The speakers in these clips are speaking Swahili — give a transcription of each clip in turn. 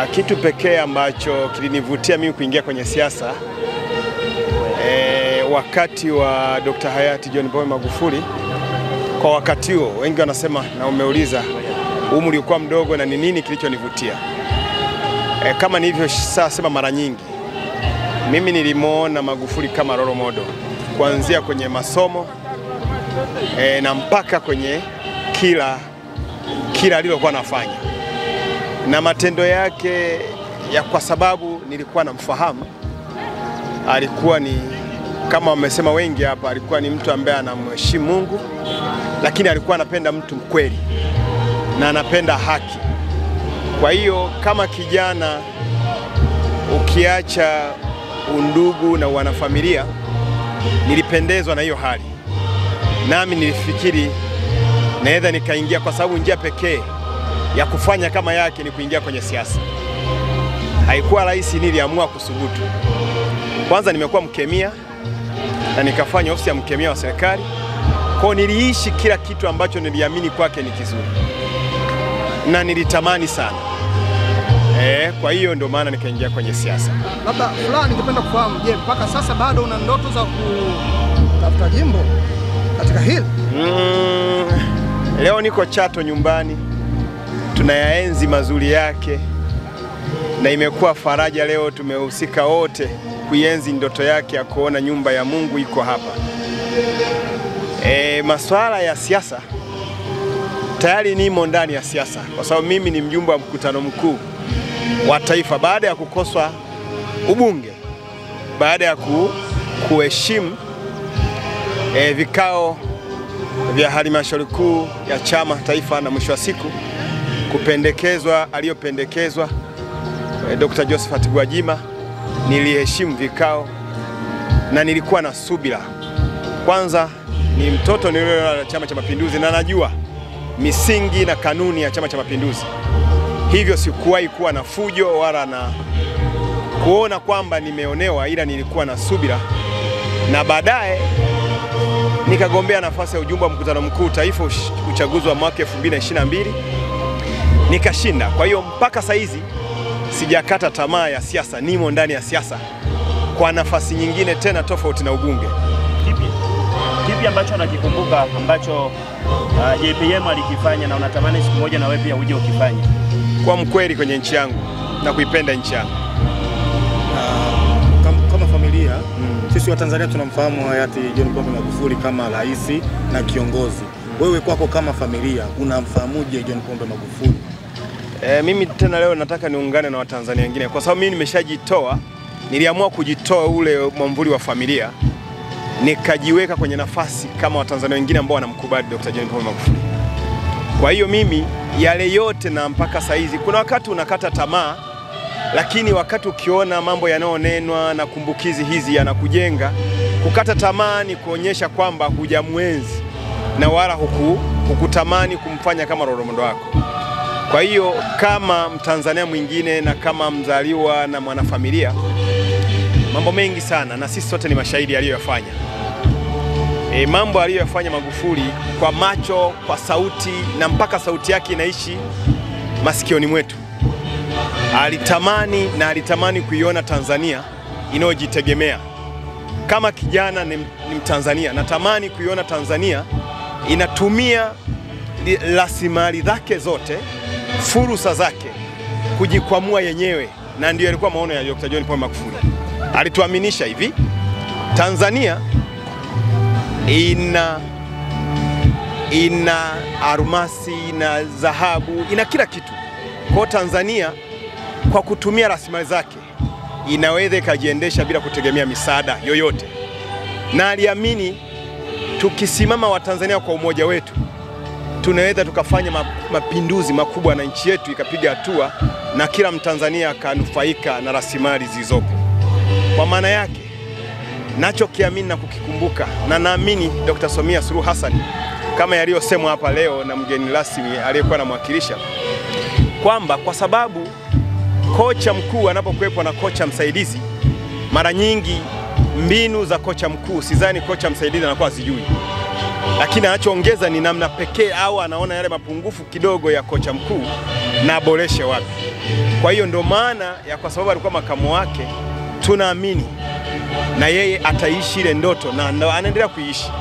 Kitu pekee ambacho kilinivutia mimi kuingia kwenye siasa wakati wa Dr. Hayati John Pombe Magufuli, kwa wakati huo wengi wanasema, na umeuliza umri ulikuwa mdogo na ni nini kilichonivutia. Kama nilivyo sema mara nyingi, mimi nilimuona Magufuli kama role model, kuanzia kwenye masomo na mpaka kwenye kila alilokuwa anafanya na matendo yake kwa sababu nilikuwa namfahamu. Alikuwa ni kama wamesema wengi hapa, alikuwa ni mtu ambaye anamheshimu Mungu, lakini alikuwa anapenda mtu mkweli na anapenda haki. Kwa hiyo kama kijana, ukiacha undugu na wanafamilia, nilipendezwa na hiyo hali, nami nilifikiri naweza nikaingia, kwa sababu njia pekee ya kufanya kama yake ni kuingia kwenye siasa. Haikuwa rahisi, niliamua kusubutu. Kwanza nimekuwa mkemia na nikafanya ofisi ya mkemia wa serikali. Kwa niliishi kila kitu ambacho niliamini kwake ni kizuri na nilitamani sana. Kwa hiyo ndio maana nikaingia kwenye siasa. Labda fulani ningependa kufahamu, je, mpaka sasa bado una ndoto za kutafuta jimbo katika hili? Leo niko Chato nyumbani, tunayaenzi mazuri yake na imekuwa faraja leo tumehusika wote kuienzi ndoto yake ya kuona nyumba ya Mungu iko hapa. Masuala ya siasa tayari nimo ndani ya siasa, kwa sababu mimi ni mjumbe wa mkutano mkuu wa taifa baada ya kukoswa ubunge, baada ya kuheshimu vikao vya halmashauri kuu ya chama taifa, na mwisho wa siku aliyopendekezwa Dr. Josephat Gwajima. Niliheshimu vikao na nilikuwa na subira. Kwanza ni mtoto niliyolelewa Chama cha Mapinduzi na najua misingi na kanuni ya Chama cha Mapinduzi. Hivyo sikuwahi kuwa na fujo wala na kuona kwamba nimeonewa, ila nilikuwa na subira, na baadaye nikagombea nafasi ya ujumbe wa mkutano mkuu taifa uchaguzi wa mwaka 2022 nikashinda. Kwa hiyo mpaka saizi sijakata tamaa ya siasa, nimo ndani ya siasa kwa nafasi nyingine tena tofauti na ubunge. Kipi ambacho unakikumbuka ambacho JPM alikifanya na unatamani siku moja na wewe pia uje ukifanye? Kwa mkweli kwenye nchi yangu na kuipenda nchi yangu. Kama familia, sisi wa Tanzania tunamfahamu hayati John Pombe Magufuli kama rais na kiongozi. Wewe kwako kama familia unamfahamuje John Pombe Magufuli? Mimi tena leo nataka niungane na Watanzania wengine, kwa sababu mimi nimeshajitoa. Niliamua kujitoa ule mwamvuli wa familia, nikajiweka kwenye nafasi kama Watanzania wengine ambao wanamkubali Dr. John Pombe Magufuli. Kwa hiyo mimi yale yote, na mpaka saizi kuna wakati unakata tamaa, lakini wakati ukiona mambo yanayonenwa na kumbukizi hizi yanakujenga, kukata tamaa ni kuonyesha kwamba hujamwenzi na wala hukutamani kumfanya kama role model wako. Kwa hiyo kama Mtanzania mwingine na kama mzaliwa na mwanafamilia, mambo mengi sana na sisi sote ni mashahidi aliyofanya. Mambo aliyofanya Magufuli kwa macho, kwa sauti, na mpaka sauti yake inaishi masikioni mwetu. Alitamani kuiona Tanzania inayojitegemea. Kama kijana ni Mtanzania, natamani kuiona Tanzania inatumia rasilimali zake zote, fursa zake kujikwamua yenyewe, na ndio ilikuwa maono ya Dr. John Pombe Magufuli. Alituaminisha hivi, Tanzania ina almasi, ina dhahabu, ina kila kitu. Kwa Tanzania kwa kutumia rasilimali zake inaweza ikajiendesha bila kutegemea misaada yoyote. Na aliamini tukisimama Watanzania kwa umoja wetu, tunaweza tukafanya mapinduzi makubwa na nchi yetu ikapiga hatua na kila Mtanzania akanufaika na rasilimali zilizopo. Kwa maana yake, nachokiamini na kukikumbuka, na naamini Dr. Samia Suluhu Hassan kama yaliyosemwa hapa leo na mgeni rasmi aliyekuwa anamwakilisha, kwamba kwa sababu kocha mkuu anapokuwepo na kocha msaidizi, mara nyingi mbinu za kocha mkuu sidhani kocha msaidizi anakuwa sijui, lakini anachoongeza ni namna pekee au anaona yale mapungufu kidogo ya kocha mkuu na aboreshe wapi. Kwa hiyo ndo maana ya, kwa sababu alikuwa makamu wake, tunaamini na yeye ataishi ile ndoto na anaendelea kuishi,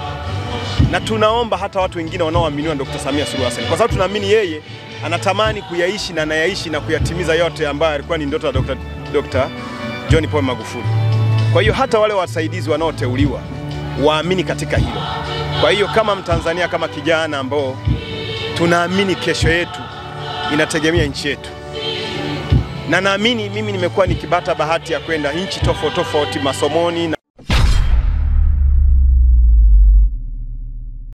na tunaomba hata watu wengine wanaoaminiwa na Dr. Samia Suluhu Hassan, kwa sababu tunaamini yeye anatamani kuyaishi na anayaishi na kuyatimiza yote ambayo alikuwa ni ndoto ya Dr. John Pombe Magufuli. Kwa hiyo hata wale wasaidizi wanaoteuliwa waamini katika hilo. Kwa hiyo kama Mtanzania, kama kijana ambao tunaamini kesho yetu inategemea nchi yetu, na naamini mimi nimekuwa nikipata bahati ya kwenda nchi tofauti masomoni